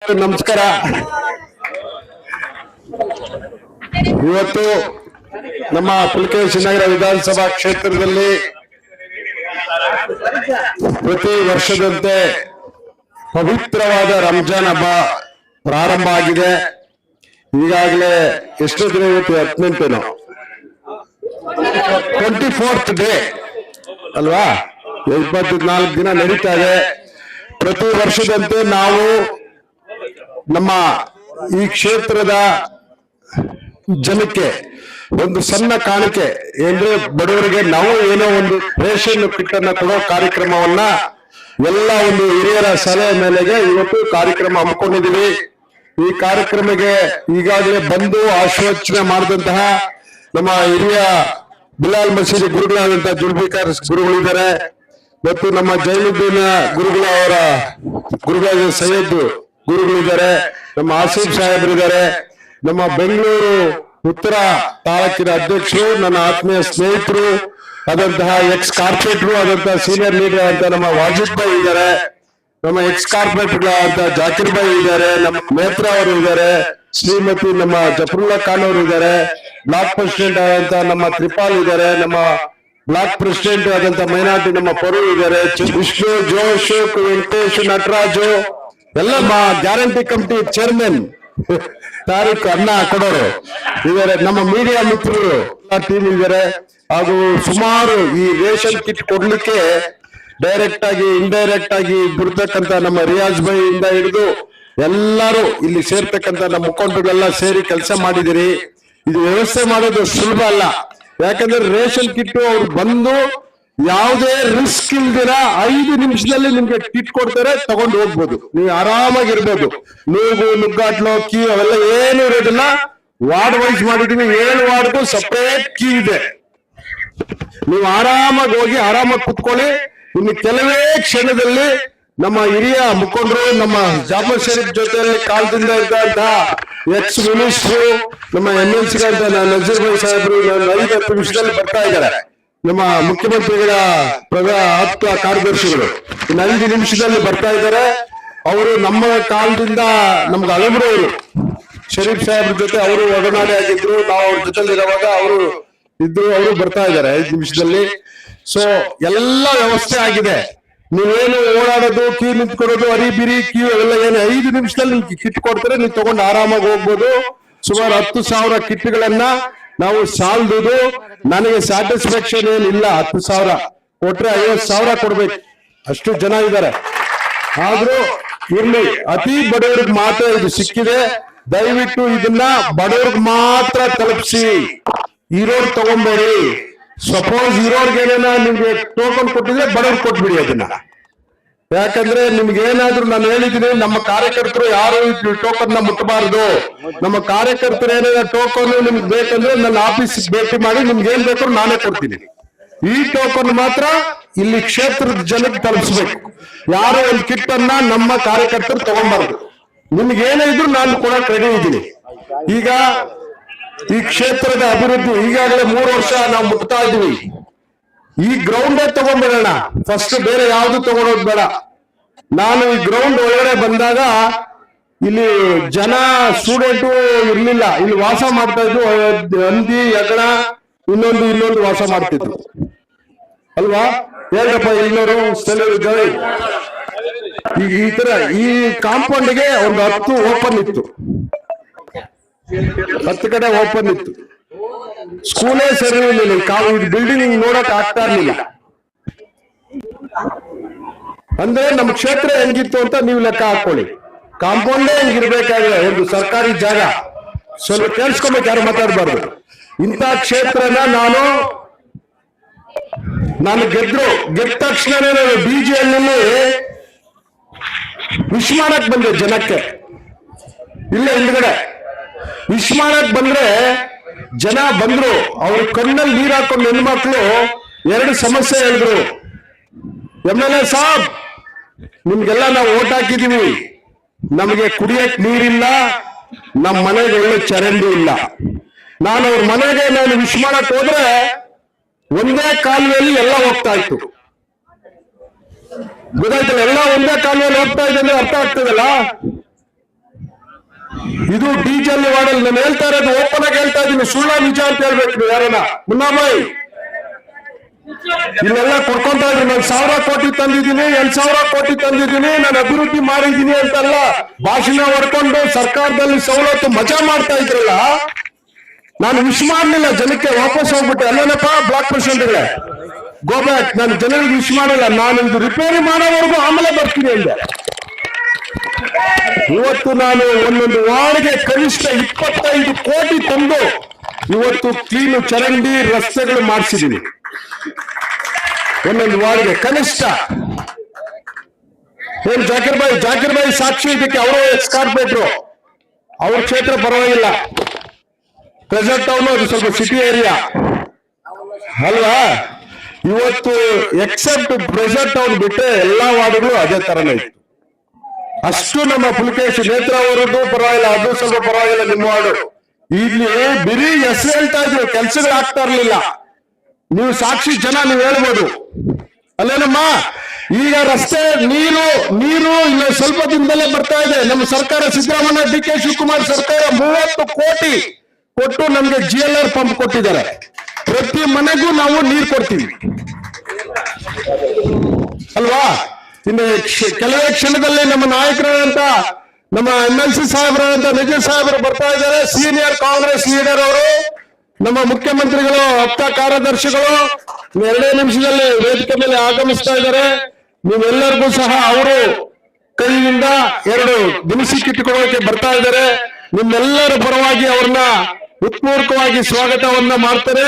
ನಮಸ್ಕಾರ. ಇವತ್ತು ನಮ್ಮ ಪುಲಕೇಶಿ ನಗರ ವಿಧಾನಸಭಾ ಕ್ಷೇತ್ರದಲ್ಲಿ ಪ್ರತಿ ವರ್ಷದಂತೆ ಪವಿತ್ರವಾದ ರಂಜಾನ್ ಹಬ್ಬ ಪ್ರಾರಂಭ ಆಗಿದೆ. ಈಗಾಗಲೇ ಎಷ್ಟು ದಿನ ಇವತ್ತು 18 24th ಡೇ ಅಲ್ವಾ, 24 ದಿನ ನಡೀತಾ ಇದೆ. ಪ್ರತಿ ವರ್ಷದಂತೆ ನಾವು ನಮ್ಮ ಈ ಕ್ಷೇತ್ರದ ಜನಕ್ಕೆ ಒಂದು ಸಣ್ಣ ಕಾಣಿಕೆ ಅಂದ್ರೆ ಬಡವರಿಗೆ ನಾವು ಏನೋ ಒಂದು ರೇಷನ್ ಕಿಟ್ ಅನ್ನ ಕೊಡೋ ಕಾರ್ಯಕ್ರಮವನ್ನ ಎಲ್ಲ ಒಂದು ಹಿರಿಯರ ಸಲಹೆ ಮೇಲೆಗೆ ಇವತ್ತು ಕಾರ್ಯಕ್ರಮ ಹಮ್ಮಿಕೊಂಡಿದ್ದೀವಿ. ಈ ಕಾರ್ಯಕ್ರಮಕ್ಕೆ ಈಗಾಗಲೇ ಬಂದು ಆಶೀರ್ವಚನೆ ಮಾಡಿದಂತಹ ನಮ್ಮ ಹಿರಿಯ ಬಿಲಾಲ್ ಮಸೀದಿ ಗುರುಗಳಾದಂತಹ ಜುಲ್ಫಿಕರ್ ಗುರುಗಳಿದ್ದಾರೆ ಮತ್ತು ನಮ್ಮ ಜೈನುದ್ದೀನ ಗುರುಗಳ ಅವರ ಗುರುಗಳಾದ ಸೈಯದ್ ಗುರುಗಳಿದ್ದಾರೆ, ನಮ್ಮ ಆಸಿಫ್ ಸಾಹೇಬರಿದ್ದಾರೆ, ನಮ್ಮ ಬೆಂಗಳೂರು ಉತ್ತರ ತಾಲೂಕಿನ ಅಧ್ಯಕ್ಷರು, ನನ್ನ ಆತ್ಮೀಯ ಸ್ನೇಹಿತರು ಆದಂತಹ ಎಕ್ಸ್ ಕಾರ್ಪೊರೇಟರ್ ಆದಂತಹ ಸೀನಿಯರ್ ಲೀಡರ್ ಅಂತ ನಮ್ಮ ವಾಜಿದ್ ಭಾಯ್ ಇದ್ದಾರೆ, ನಮ್ಮ ಎಕ್ಸ್ ಕಾರ್ಪೊರೇಟರ್ ಅಂತ ಜಾಕಿರ್ ಭಾಯ್ ಇದ್ದಾರೆ, ನಮ್ಮ ನೇತ್ರ ಅವರು ಇದ್ದಾರೆ, ಶ್ರೀಮತಿ ನಮ್ಮ ಜಫರುಲ್ಲಾ ಖಾನ್ ಅವರು ಇದ್ದಾರೆ, ಬ್ಲಾಕ್ ಪ್ರೆಸಿಡೆಂಟ್ ಆದಂತ ನಮ್ಮ ತ್ರಿಪಾಲ್ ಇದ್ದಾರೆ, ನಮ್ಮ ಬ್ಲಾಕ್ ಪ್ರೆಸಿಡೆಂಟ್ ಆದಂತ ಮೈನಾರಿಟಿ ನಮ್ಮ ಪರು ಇದ್ದಾರೆ, ವಿಷ್ಣು ಜೋಶ್, ವೆಂಕಟೇಶ್, ನಟರಾಜು ಎಲ್ಲ ಗ್ಯಾರಂಟಿ ಕಮಿಟಿ ಚೇರ್ಮನ್ ತಾರೀಖ್ ಅನ್ನ ಕೊಡೋರು ಇದ್ದಾರೆ, ನಮ್ಮ ಮೀಡಿಯಾ ಮಿತ್ರರು ಟೀಮ್ ಇದ್ದಾರೆ. ಹಾಗೂ ಸುಮಾರು ಈ ರೇಷನ್ ಕಿಟ್ ಕೊಡ್ಲಿಕ್ಕೆ ಡೈರೆಕ್ಟ್ ಆಗಿ ಇಂಡೈರೆಕ್ಟ್ ಆಗಿ ಬಿಡ್ತಕ್ಕಂತ ನಮ್ಮ ರಿಯಾಜ್ ಭಾಯ್ ಇಂದ ಹಿಡಿದು ಎಲ್ಲರೂ ಇಲ್ಲಿ ಸೇರ್ತಕ್ಕಂತ ನಮ್ಮ ಮುಖಂಡರುಗಳೆಲ್ಲ ಸೇರಿ ಕೆಲಸ ಮಾಡಿದಿರಿ. ಇದು ವ್ಯವಸ್ಥೆ ಮಾಡೋದು ಸುಲಭ ಅಲ್ಲ. ಯಾಕಂದ್ರೆ ರೇಷನ್ ಕಿಟ್ ಅವ್ರು ಬಂದು ಯಾವುದೇ ರಿಸ್ಕ್ ಇಲ್ದಿರ 5 ನಿಮಿಷದಲ್ಲಿ ನಿಮ್ಗೆ ಕಿಟ್ ಕೊಡ್ತಾರೆ, ತಗೊಂಡು ಹೋಗ್ಬೋದು, ನೀವು ಆರಾಮಾಗಿರ್ಬೋದು. ನೀವು ನುಗ್ಗಾಟ್ಲು ಕೀ ಅವೆಲ್ಲ ಏನು ಇರೋದಿಲ್ಲ. ವಾರ್ಡ್ ವೈಸ್ ಮಾಡಿದೀವಿ, 7 ವಾರ್ಡ್ಗೂ ಸಪರೇಟ್ ಕೀ ಇದೆ. ನೀವು ಆರಾಮಾಗಿ ಹೋಗಿ ಆರಾಮಾಗಿ ಕುತ್ಕೊಳ್ಳಿ. ಇನ್ನು ಕೆಲವೇ ಕ್ಷಣದಲ್ಲಿ ನಮ್ಮ ಹಿರಿಯ ಮುಖಂಡರು, ನಮ್ಮ ಜಾಫರ್ ಶರೀಫ್ ಜೊತೆಯಲ್ಲಿ ಕಾಲದಿಂದ ಇದ್ದಂತಹ ಎಕ್ಸ್ ಮಿನಿಸ್ಟರ್, ನಮ್ಮ MLC ನಜೀರ್ ಭಾಯ್ ಸಾಹೇಬರು 5 ನಿಮಿಷದಲ್ಲಿ ಬರ್ತಾ ಇದ್ದಾರೆ. ನಮ್ಮ ಮುಖ್ಯಮಂತ್ರಿಗಳ ಆಪ್ತ ಕಾರ್ಯದರ್ಶಿಗಳು 5 ನಿಮಿಷದಲ್ಲಿ ಬರ್ತಾ ಇದ್ದಾರೆ. ಅವರು ನಮ್ಮ ಕಾಲದಿಂದ ನಮ್ಗೆ ಅಲಮರವರು ಶರೀಫ್ ಸಾಹೇಬ್ರ ಜೊತೆ ಅವರು ಒಡನಾಡಿ ಆಗಿದ್ರು. ನಾವು ಅವ್ರ ಜೊತೆಲಿ ಇರುವಾಗ ಅವರು ಇದ್ರು, ಅವರು ಬರ್ತಾ ಇದ್ದಾರೆ 5 ನಿಮಿಷದಲ್ಲಿ. ಸೊ ಎಲ್ಲ ವ್ಯವಸ್ಥೆ ಆಗಿದೆ. ನೀವೇನು ಓಡಾಡೋದು, ಕ್ಯೂ ನಿಂತ್ಕೊಡೋದು, ಅರಿಬಿರಿ ಕ್ಯೂ ಎಲ್ಲ ಏನು 5 ನಿಮಿಷದಲ್ಲಿ ಕಿಟ್ ಕೊಡ್ತಾರೆ, ನೀವು ತಗೊಂಡು ಆರಾಮಾಗಿ ಹೋಗ್ಬೋದು. ಸುಮಾರು 10,000 ಕಿಟ್ಗಳನ್ನ ನಾವು ಸಾಲದುದು. ನನಗೆ ಸ್ಯಾಟಿಸ್ಫ್ಯಾಕ್ಷನ್ ಏನಿಲ್ಲ, 10,000 ಕೊಟ್ರೆ 50,000 ಕೊಡ್ಬೇಕು, ಅಷ್ಟು ಜನ ಇದ್ದಾರೆ. ಆದ್ರೂ ಇರ್ಲಿ, ಅತಿ ಬಡವರಿಗೆ ಮಾತ್ರ ಇದು ಸಿಕ್ಕಿದೆ. ದಯವಿಟ್ಟು ಇದನ್ನ ಬಡವರಿಗೆ ಮಾತ್ರ ತಲುಪಿಸಿ, ಇರೋರು ತಗೊಂಬೇಡಿ. ಸಪೋಸ್ ಇರೋರ್ಗೆ ಏನೇನ ನಿಮ್ಗೆ ಟೋಕನ್ ಕೊಟ್ಟಿದ್ರೆ ಬಡವ್ರಿಗೆ ಕೊಟ್ಬಿಡಿ ಅದನ್ನ. ಯಾಕಂದ್ರೆ ನಿಮ್ಗೆ ಏನಾದ್ರು ನಾನು ಹೇಳಿದ್ದೀನಿ, ನಮ್ಮ ಕಾರ್ಯಕರ್ತರು ಯಾರು ಟೋಕನ್ ನ ಮುಟ್ಟಬಾರದು. ನಮ್ಮ ಕಾರ್ಯಕರ್ತರು ಏನಾದ್ರು ಟೋಕನ್ ನಿಮ್ಗೆ ಬೇಕಂದ್ರೆ ನನ್ನ ಆಫೀಸ್ ಭೇಟಿ ಮಾಡಿ, ನಿಮ್ಗೆ ಏನ್ ಬೇಕು ನಾನೇ ಕೊಡ್ತೀನಿ. ಈ ಟೋಕನ್ ಮಾತ್ರ ಇಲ್ಲಿ ಕ್ಷೇತ್ರದ ಜನಕ್ಕೆ ತಲುಪಿಸ್ಬೇಕು. ಯಾರೋ ಒಂದು ಕಿಟ್ ಅನ್ನ ನಮ್ಮ ಕಾರ್ಯಕರ್ತರು ತಗೊಂಡ್ಬಾರ್ದು. ನಿಮ್ಗೆ ಏನೇ ಇದ್ರು ನಾನು ಕೊಡಕ್ ರೆಡಿ ಇದ್ದೀನಿ. ಈಗ ಈ ಕ್ಷೇತ್ರದ ಅಭಿವೃದ್ಧಿ ಈಗಾಗಲೇ 3 ವರ್ಷ ನಾವು ಮುಟ್ತಾ ಇದೀವಿ. ಈ ಗ್ರೌಂಡೇ ತಗೊಂಡ್ಬಿಡೋಣ ಫಸ್ಟ್, ಬೇರೆ ಯಾವ್ದು ತಗೊಂಡೋದ್ ಬೇಡ. ನಾನು ಈ ಗ್ರೌಂಡ್ ಒಳಗಡೆ ಬಂದಾಗ ಇಲ್ಲಿ ಜನ ಸ್ಟೂಡೆಂಟು ಇರ್ಲಿಲ್ಲ, ಇಲ್ಲಿ ವಾಸ ಮಾಡ್ತಾ ಇದ್ರು. ಹಂದಿ, ಯಗಣ, ಇನ್ನೊಂದು ವಾಸ ಮಾಡ್ತಿದ್ರು ಅಲ್ವಾ? ಹೇಳ್ರಪ್ಪ ಇನ್ನೋರು ಸ್ಥಳೀಯರು ಜೈ. ಈಗ ಈ ತರ ಈ ಕಾಂಪೌಂಡ್ಗೆ ಒಂದು 10 ಓಪನ್ ಇತ್ತು, 10 ಕಡೆ ಓಪನ್ ಇತ್ತು. ಸ್ಕೂಲೇ ಸರಿ ಇರಲಿಲ್ಲ, ಬಿಲ್ಡಿಂಗ್ ನೋಡಕ್ ಆಗ್ತಾ ಇರ್ಲಿಲ್ಲ. ಅಂದ್ರೆ ನಮ್ಮ ಕ್ಷೇತ್ರ ಹೆಂಗಿತ್ತು ಅಂತ ನೀವು ಲೆಕ್ಕ ಹಾಕೊಳ್ಳಿ. ಕಾಂಪೌಂಡೇ ಹೆಂಗಿರ್ಬೇಕಾಗಿದೆ, ಒಂದು ಸರ್ಕಾರಿ ಜಾಗ. ಸ್ವಲ್ಪ ಕೇಳಿಸ್ಕೊಬೇಕು, ಯಾರು ಮಾತಾಡ್ಬಾರ್ದು. ಇಂಥ ಕ್ಷೇತ್ರನ ನಾನು ಗೆದ್ದ ತಕ್ಷಣನೇ ನಾನು BJನಲ್ಲಿ ವಿಶ್ ಮಾಡಕ್ ಬಂದೆ ಜನಕ್ಕೆ. ಇಲ್ಲ ಹಿಂದ್ಗಡೆ ವಿಶ್ ಮಾಡಕ್ ಬಂದ್ರೆ ಜನ ಬಂದ್ರು, ಅವ್ರ ಕಣ್ಣಲ್ಲಿ ನೀರ್ ಹಾಕೊಂಡು ಹೆಣ್ಮಕ್ಳು 2 ಸಮಸ್ಯೆ ಹೇಳಿದ್ರು. MLA ಸಾಬ್, ನಿಮ್ಗೆಲ್ಲ ನಾವು ಓಟ್ ಹಾಕಿದೀವಿ, ನಮಗೆ ಕುಡಿಯಕ್ ನೀರಿಲ್ಲ, ನಮ್ಮ ಮನೆಗೆ ಒಳ್ಳೆ ಚರಂಡಿ ಇಲ್ಲ. ನಾನು ಅವ್ರ ಮನೆಗೆ ನಾನು ವಿಶ್ ಮಾಡಕ್ ಹೋದ್ರೆ ಒಂದೇ ಕಾಲುವೆಯಲ್ಲಿ ಎಲ್ಲ ಹೋಗ್ತಾ ಇತ್ತು. ಗೊತ್ತಾಯ್ತಲ್ಲ, ಎಲ್ಲ ಒಂದೇ ಕಾಲುವೆಯಲ್ಲಿ ಹೋಗ್ತಾ ಇದೆ ಅಂದ್ರೆ ಅರ್ಥ ಆಗ್ತದಲ್ಲ. ಇದು ಡೀಸೆಲ್ ಮಾಡಲ್. ನಾನು ಹೇಳ್ತಾ ಇರೋದು ಓಪನ್ ಆಗಿ ಹೇಳ್ತಾ ಇದ್ದೀನಿ, ಸುಳ್ಳ ನಿಜ ಅಂತ ಹೇಳ್ಬೇಕು ನೀವು ಯಾರನ್ನ. ಮುನ್ನಾಬಾಯಿ ಇಲ್ಲೆಲ್ಲ ಕೊಡ್ಕೊಂತ ಇದ್ರಿ, ನಾನು 1000 ಕೋಟಿ ತಂದಿದ್ದೀನಿ, 2000 ಕೋಟಿ ತಂದಿದ್ದೀನಿ, ನಾನು ಅಭಿವೃದ್ಧಿ ಮಾಡಿದ್ದೀನಿ ಅಂತಲ್ಲ ಭಾಷಣ ಹೊಡ್ಕೊಂಡು ಸರ್ಕಾರದಲ್ಲಿ ಸವಲತ್ತು ಮಜಾ ಮಾಡ್ತಾ ಇದ್ರಲ್ಲ. ನಾನು ವಿಶ್ ಮಾಡ್ಲಿಲ್ಲ ಜನಕ್ಕೆ, ವಾಪಸ್ ಹೋಗ್ಬಿಟ್ಟೆ. ಅಲ್ಲೇನಪ್ಪ ಬ್ಲಾಕ್ ಪ್ರೆಸಿಡೆಂಟ್ಗಳೇ, ಗೋ ಬ್ಯಾಕ್. ನಾನು ಜನರಿಗೆ ವಿಶ್ ಮಾಡಿಲ್ಲ, ನಾನು ಇದು ರಿಪೇರಿ ಮಾಡೋವರೆಗೂ ಆಮೇಲೆ ಬರ್ತೀನಿ ಅಂದೆ. ಇವತ್ತು ನಾನು ಒಂದೊಂದು ವಾರ್ಡ್ಗೆ ಕನಿಷ್ಠ 25 ಕೋಟಿ ತಂದು ಇವತ್ತು ಕ್ಲೀನ್ ಚರಂಡಿ ರಸ್ತೆಗಳು ಮಾಡಿಸಿದ್ದೀನಿ. ಒಂದೊಂದು ವಾರ್ಡ್ಗೆ ಕನಿಷ್ಠ. ಏನ್ ಜಾಕಿರ್ ಬಾಯಿ ಸಾಕ್ಷಿ ಇದಕ್ಕೆ. ಅವರು ಎಕ್ಸ್ ಕಾರ್ಪೊರೇಟ್ರು, ಅವ್ರ ಕ್ಷೇತ್ರ ಪರವಾಗಿಲ್ಲ, ಪ್ರೆಸೆಂಟ್ ಟೌನ್ ಅದು ಸ್ವಲ್ಪ ಸಿಟಿ ಏರಿಯಾ ಅಲ್ವಾ. ಇವತ್ತು ಎಕ್ಸೆಪ್ಟ್ ಪ್ರೆಸೆಂಟ್ ಟೌನ್ ಬಿಟ್ಟರೆ ಎಲ್ಲಾ ವಾರ್ಡ್ಗಳು ಅದೇ ತರನೇ ಇತ್ತು. ಅಷ್ಟು ನಮ್ಮ ಪುಲಕೇಶಿ ನೇತ್ರಾವರದ್ದು ಪರವಾಗಿಲ್ಲ, ಅದು ಸ್ವಲ್ಪ ಪರವಾಗಿಲ್ಲ. ನಿಮ್ಮ ವಾರ್ಡು ಇಲ್ಲಿ ಬಿರಿ ಹೆಸರು ಹೇಳ್ತಾ ಇದ್ರು, ಕೆಲ್ಸಗಳು ಆಗ್ತಾ ಇರ್ಲಿಲ್ಲ. ನೀವು ಸಾಕ್ಷಿ ಜನ, ನೀವು ಹೇಳ್ಬೋದು ಅಲ್ಲೇನಮ್ಮ. ಈಗ ರಸ್ತೆ ನೀರು ಇಲ್ಲ ಸ್ವಲ್ಪ ದಿನದಲ್ಲೇ ಬರ್ತಾ ಇದೆ. ನಮ್ಮ ಸರ್ಕಾರ, ಸಿದ್ದರಾಮಯ್ಯ DK ಶಿವಕುಮಾರ್ ಸರ್ಕಾರ 30 ಕೋಟಿ ಕೊಟ್ಟು ನಮ್ಗೆ GLR ಪಂಪ್ ಕೊಟ್ಟಿದ್ದಾರೆ. ಪ್ರತಿ ಮನೆಗೂ ನಾವು ನೀರು ಕೊಡ್ತೀವಿ ಅಲ್ವಾ. ಇನ್ನು ಕೆಲವೇ ಕ್ಷಣದಲ್ಲಿ ನಮ್ಮ ನಾಯಕರಾದಂತ ನಮ್ಮ MLC ಸಾಹೇಬರಾದಂತ ನಿಜ ಸಾಹೇಬರು ಬರ್ತಾ ಇದ್ದಾರೆ. ಸೀನಿಯರ್ ಕಾಂಗ್ರೆಸ್ ಲೀಡರ್ ಅವರು, ನಮ್ಮ ಮುಖ್ಯಮಂತ್ರಿಗಳು, ಆಪ್ತ ಕಾರ್ಯದರ್ಶಿಗಳು 2 ನಿಮಿಷದಲ್ಲಿ ವೇದಿಕೆ ಮೇಲೆ ಆಗಮಿಸ್ತಾ ಇದ್ದಾರೆ. ನೀವೆಲ್ಲರಿಗೂ ಸಹ ಅವರು ಕೈಯಿಂದ 2 ದಿನಸಿ ಕಿಟ್ ಕೊಡೋಕೆ ಬರ್ತಾ ಇದ್ದಾರೆ. ನಿಮ್ಮೆಲ್ಲರ ಪರವಾಗಿ ಅವ್ರನ್ನ ಉತ್ಪೂರ್ವಕವಾಗಿ ಸ್ವಾಗತವನ್ನ ಮಾಡ್ತಾರೆ.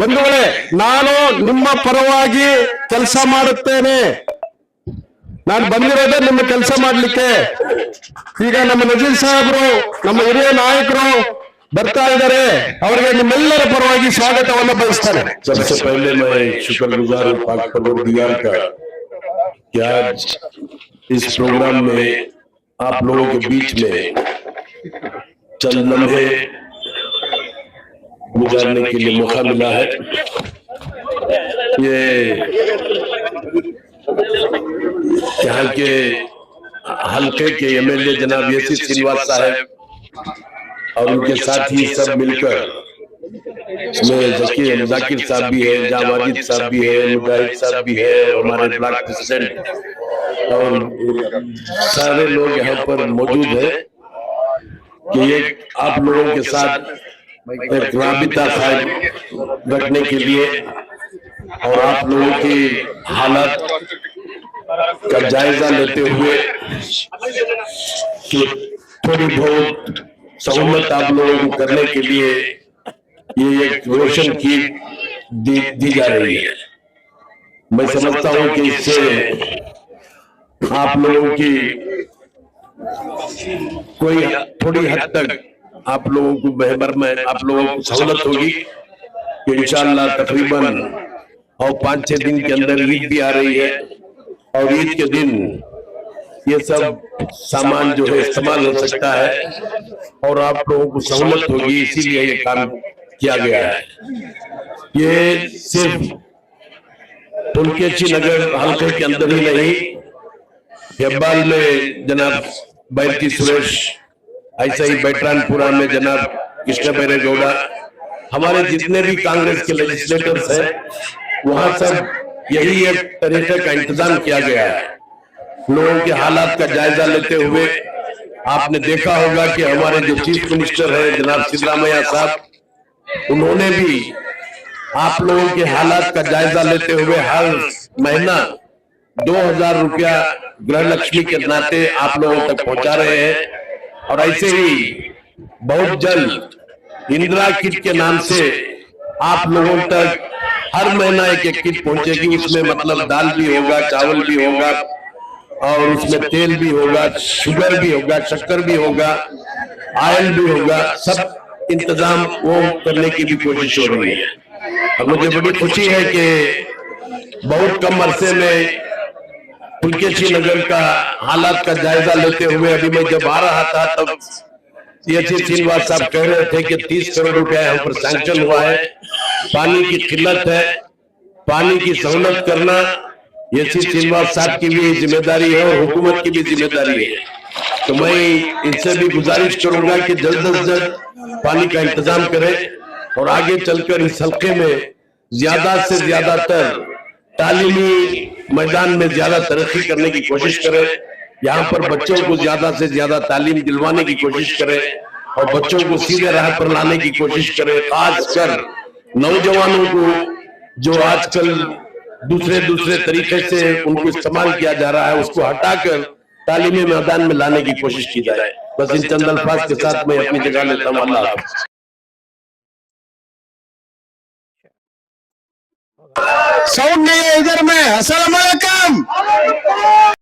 ಬಂಧುಗಳೇ, ನಾನು ನಿಮ್ಮ ಪರವಾಗಿ ಕೆಲಸ ಮಾಡುತ್ತೇನೆ. ನಾನು ಬಂದಿರೋದೇ ನಿಮ್ಮ ಕೆಲಸ ಮಾಡ್ಲಿಕ್ಕೆ. ಈಗ ನಮ್ಮ ನಜೀರ್ ಸಾಹೇಬರು, ನಮ್ಮ ಹಿರಿಯ ನಾಯಕರು ಬರ್ತಾ ಇದ್ದಾರೆ. ಅವರಿಗೆ ನಿಮ್ಮೆಲ್ಲರ ಪರವಾಗಿ स्वागतವನ್ನು ಬಯಸ್ತಾರೆ. सबसे पहले मैं शुक्रगुजार हूँ पाक परवरदिगार का कि आज इस प्रोग्राम में आप लोगों के बीच में चंद लम्हे गुजारने के लिए मौका मिला है। ये यहाँ के हल्के के MLA जनाब AC श्रीनिवास साहब और उनके साथ ही सब मिलकर, इसमें जाकिर साहब भी है, जावाजिद साहब भी है, मुजाहिद साहब भी है, हमारे ब्लॉक प्रेसिडेंट और सारे लोग यहाँ पर मौजूद हैं कि ये आप लोगों के साथ एक राबिता कायम रखने के लिए और आप लोगों की हालत का जायजा लेते हुए कि थोड़ी बहुत सहूलत आप लोगों को करने के लिए ये एक रोशन की दी जा रही है। मैं समझता हूं कि इससे आप लोगों की कोई थोड़ी हद तक आप लोगों को बेहतर में आप लोगों को सहूलत होगी कि इंशाअल्लाह तकरीबन और 5-6 दिन के अंदर ईद भी आ रही है और ईद के दिन ये सब सामान जो है इस्तेमाल हो सकता है और आप लोगों को सहूलत होगी, इसीलिए ये काम किया गया है। ये सिर्फ पुलकेशी नगर हल्के के अंदर ही नहीं, हेब्बाल में जनाब बैरती सुरेश, ऐसा ही बैटरानपुरा में जनाब कृष्ण बैरेगौड़ा, हमारे जितने भी कांग्रेस के लेजिस्लेटर्स हैं वहां सब यही एक तरीके का इंतजाम किया गया है। लोगों के हालात का जायजा लेते हुए आपने देखा होगा कि हमारे जो चीफ मिनिस्टर है जनाब सिद्धरामैया साहब, उन्होंने भी आप लोगों के हालात का जायजा लेते हुए हर महीना 2000 रुपया गृह लक्ष्मी के नाते आप लोगों तक पहुंचा रहे हैं और ऐसे ही बहुत जल्द इंदिरा किट के नाम से आप लोगों तक हर महीना एक किट पहुंचेगी। उसमें मतलब दाल भी होगा, चावल भी होगा और उसमें तेल भी होगा, शुगर भी होगा, शक्कर भी होगा, ऑयल भी होगा, सब इंतजाम वो करने की भी कोशिश हो रही है। और मुझे बड़ी खुशी है कि बहुत कम अरसे में पुलकेशी नगर का हालात का जायजा लेते हुए अभी मैं जब आ रहा था तब AC श्रीनिवास साहब कह रहे थे कि 30 करोड़ रुपया यहाँ पर सैंक्शन हुआ है। पानी की किल्लत है, पानी की सहूलत करना AC श्रीनिवास साहब की भी जिम्मेदारी है और हुकूमत की भी जिम्मेदारी है। तो मैं इनसे भी गुजारिश करूंगा कि जल्द से जल्द पानी का इंतजाम करें और आगे चलकर इस हल्के में ज्यादा से ज्यादातर तालीमी मैदान में ज्यादा तरक्की करने की कोशिश करें। यहाँ पर बच्चों को ज्यादा से ज्यादा तालीम दिलवाने की कोशिश करें और बच्चों को सीधे राह पर लाने की कोशिश करें। खासकर नौजवानों को जो आजकल दूसरे दूसरे तरीके से उनको इस्तेमाल किया जा रहा है, उसको हटाकर तालीमी मैदान में लाने की कोशिश की जाए। बस इन चंद अल्फाज के साथ मैं अपनी जगह लेता हूँ। अल्लाह हाफ़िज़। साउंड नहीं है इधर में। अस्सलाम वालेकुम।